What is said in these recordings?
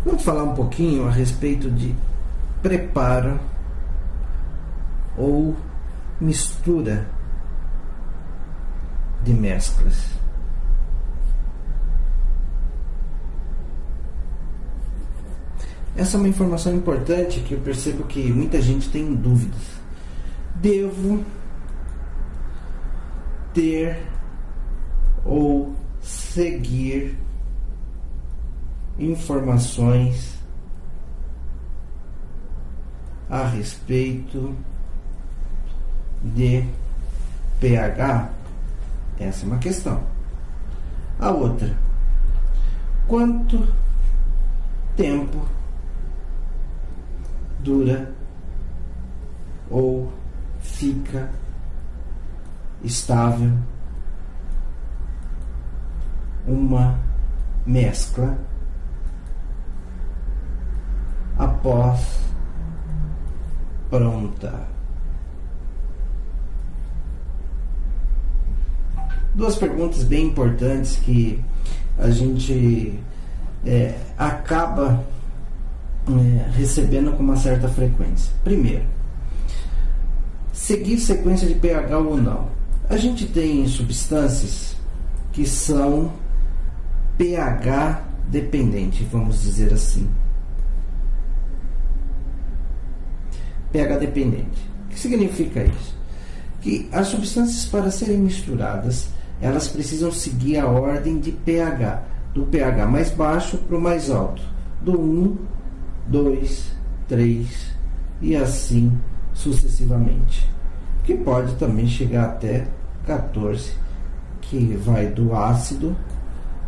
Vamos falar um pouquinho a respeito de preparo ou mistura de mesclas. Essa é uma informação importante que eu percebo que muita gente tem dúvidas. Devo ter ou seguir informações a respeito de pH? Essa é uma questão. A outra: quanto tempo dura ou fica estável uma mescla após pronta? Duas perguntas bem importantes que a gente acaba recebendo com uma certa frequência. Primeiro, seguir sequência de pH ou não. A gente tem substâncias que são pH dependente, vamos dizer assim. pH dependente. O que significa isso? Que as substâncias, para serem misturadas, elas precisam seguir a ordem de pH, do pH mais baixo para o mais alto, do 1, 2, 3 e assim sucessivamente, que pode também chegar até 14, que vai do ácido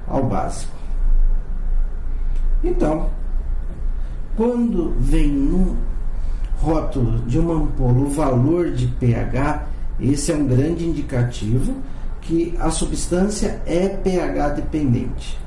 ao básico. Então, quando vem no rótulo de uma ampola o valor de pH, esse é um grande indicativo que a substância é pH dependente.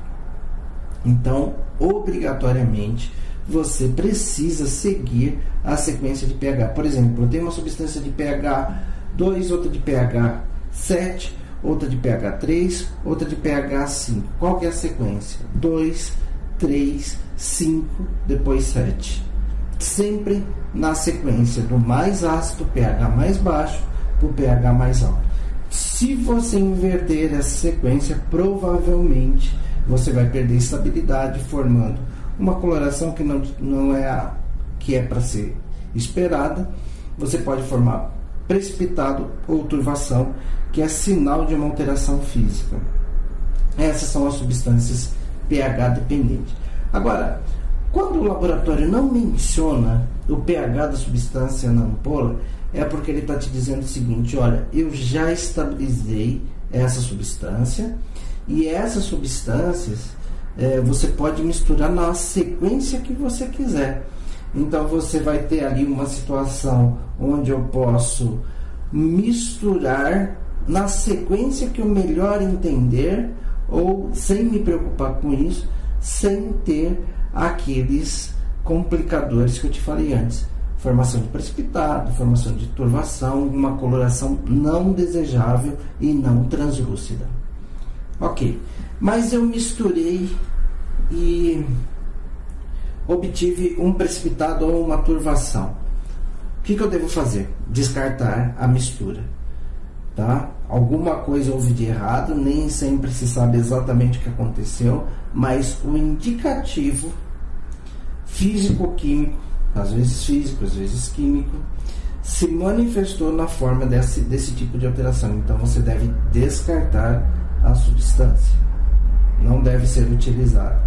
Então, obrigatoriamente, você precisa seguir a sequência de pH. Por exemplo, eu tenho uma substância de pH 2, outra de pH 7, outra de pH 3, outra de pH 5. Qual que é a sequência? 2, 3, 5, depois 7. Sempre na sequência do mais ácido, pH mais baixo, para o pH mais alto. Se você inverter essa sequência, provavelmente você vai perder estabilidade, formando uma coloração que não é a que é para ser esperada. Você pode formar precipitado ou turvação, que é sinal de uma alteração física. Essas são as substâncias pH dependentes. Agora, quando o laboratório não menciona o pH da substância na ampola, é porque ele está te dizendo o seguinte: olha, eu já estabilizei essa substância, e essas substâncias você pode misturar na sequência que você quiser. Então você vai ter ali uma situação onde eu posso misturar na sequência que eu melhor entender, ou sem me preocupar com isso, sem ter aqueles complicadores que eu te falei antes: formação de precipitado, formação de turvação, uma coloração não desejável e não translúcida. Ok, mas eu misturei e obtive um precipitado ou uma turvação. O que eu devo fazer? Descartar a mistura, tá? Alguma coisa houve de errado, nem sempre se sabe exatamente o que aconteceu, mas o indicativo físico-químico, às vezes físico, às vezes químico, se manifestou na forma desse tipo de alteração. Então você deve descartar a substância, não deve ser utilizada.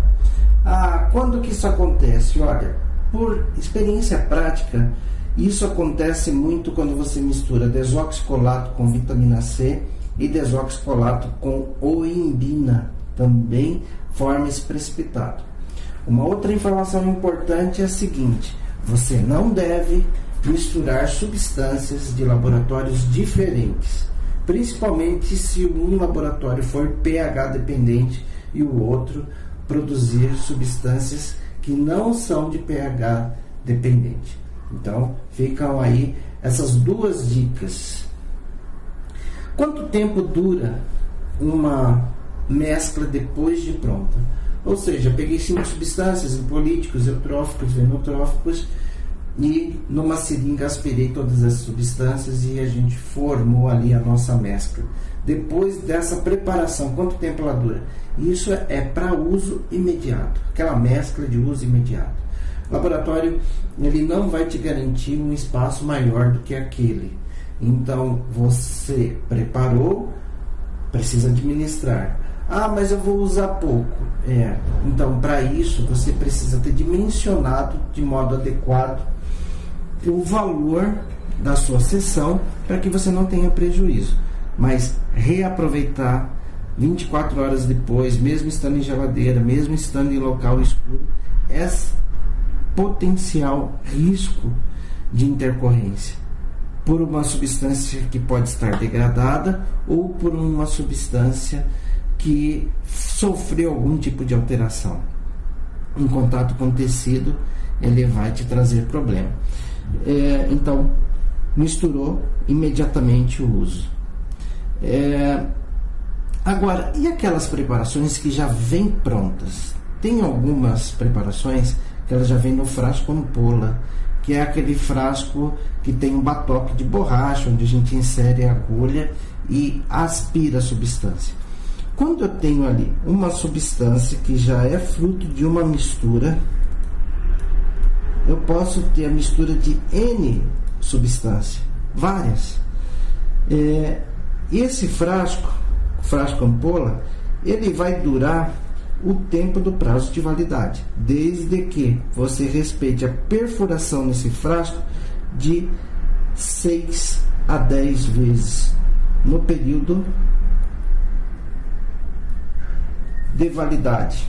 Quando que isso acontece? Olha, por experiência prática, isso acontece muito quando você mistura desoxicolato com vitamina C e desoxicolato com oimbina, também forma esse precipitado. Uma outra informação importante é a seguinte: você não deve misturar substâncias de laboratórios diferentes, principalmente se um laboratório for pH dependente e o outro produzir substâncias que não são de pH dependente. Então, ficam aí essas duas dicas. Quanto tempo dura uma mescla depois de pronta? Ou seja, peguei 5 substâncias, hipolíticos, eutróficos, venotróficos, e numa seringa aspirei todas as substâncias e a gente formou ali a nossa mescla. Depois dessa preparação, quanto tempo ela dura? Isso é para uso imediato, aquela mescla de uso imediato. O laboratório, ele não vai te garantir um espaço maior do que aquele. Então, você preparou, precisa administrar. Ah, mas eu vou usar pouco. Então, para isso, você precisa ter dimensionado de modo adequado o valor da sua sessão para que você não tenha prejuízo. Mas reaproveitar 24 horas depois, mesmo estando em geladeira, mesmo estando em local escuro, é potencial risco de intercorrência por uma substância que pode estar degradada ou por uma substância que sofreu algum tipo de alteração. Em contato com o tecido, ele vai te trazer problema. Então, misturou imediatamente o uso. Agora, e aquelas preparações que já vêm prontas? Tem algumas preparações que elas já vêm no frasco ampola, que é aquele frasco que tem um batoque de borracha, onde a gente insere a agulha e aspira a substância. Quando eu tenho ali uma substância que já é fruto de uma mistura, eu posso ter a mistura de N substância, várias. Esse frasco ampola, ele vai durar o tempo do prazo de validade, desde que você respeite a perfuração nesse frasco de 6 a 10 vezes no período de validade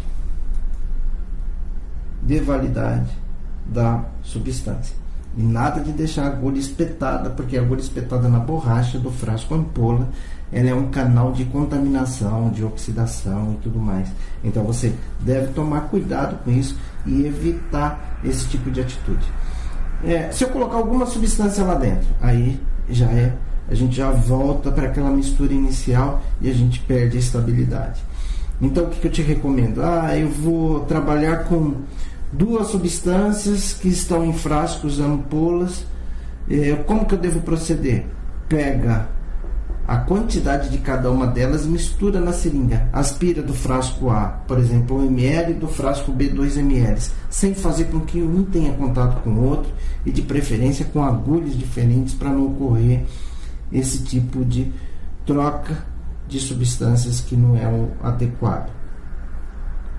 da substância. E nada de deixar a agulha espetada, porque a agulha espetada na borracha do frasco ampola, ela é um canal de contaminação, de oxidação e tudo mais. Então você deve tomar cuidado com isso e evitar esse tipo de atitude. Se eu colocar alguma substância lá dentro, aí a gente já volta para aquela mistura inicial e a gente perde a estabilidade. Então o que eu te recomendo? Eu vou trabalhar com 2 substâncias que estão em frascos, ampolas. Como que eu devo proceder? Pega a quantidade de cada uma delas, mistura na seringa, aspira do frasco A, por exemplo, 1 ml, do frasco B, 2 ml, sem fazer com que um tenha contato com o outro, e de preferência com agulhas diferentes, para não ocorrer esse tipo de troca de substâncias que não é o adequado.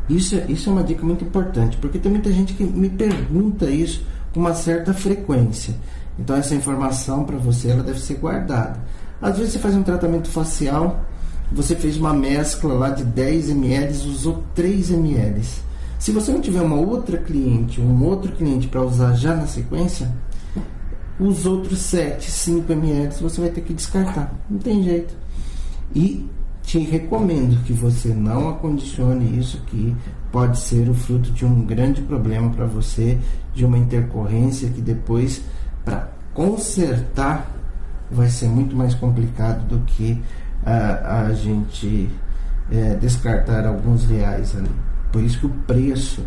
Isso é uma dica muito importante, porque tem muita gente que me pergunta isso com uma certa frequência. Então essa informação para você, ela deve ser guardada. Às vezes você faz um tratamento facial, você fez uma mescla lá de 10 ml, usou 3 ml. Se você não tiver uma outra cliente, um outro cliente para usar já na sequência, os outros 7, 5 ml você vai ter que descartar. Não tem jeito. E te recomendo que você não acondicione isso, que pode ser o fruto de um grande problema para você, de uma intercorrência que depois, para consertar, vai ser muito mais complicado do que a gente descartar alguns reais ali. Por isso que o preço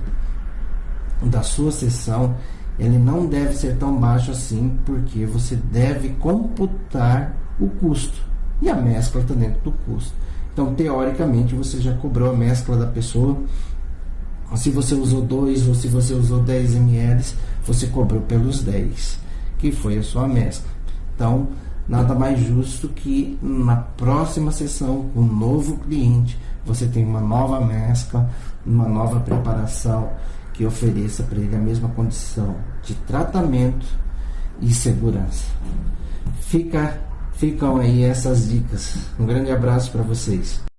da sua sessão, ele não deve ser tão baixo assim, porque você deve computar o custo, e a mescla está dentro do custo. Então, teoricamente, você já cobrou a mescla da pessoa. Se você usou 2 ou se você usou 10 ml, você cobrou pelos 10, que foi a sua mescla. Então, nada mais justo que na próxima sessão, com um novo cliente, você tem uma nova mescla, uma nova preparação que ofereça para ele a mesma condição de tratamento e segurança. Ficam aí essas dicas. Um grande abraço para vocês.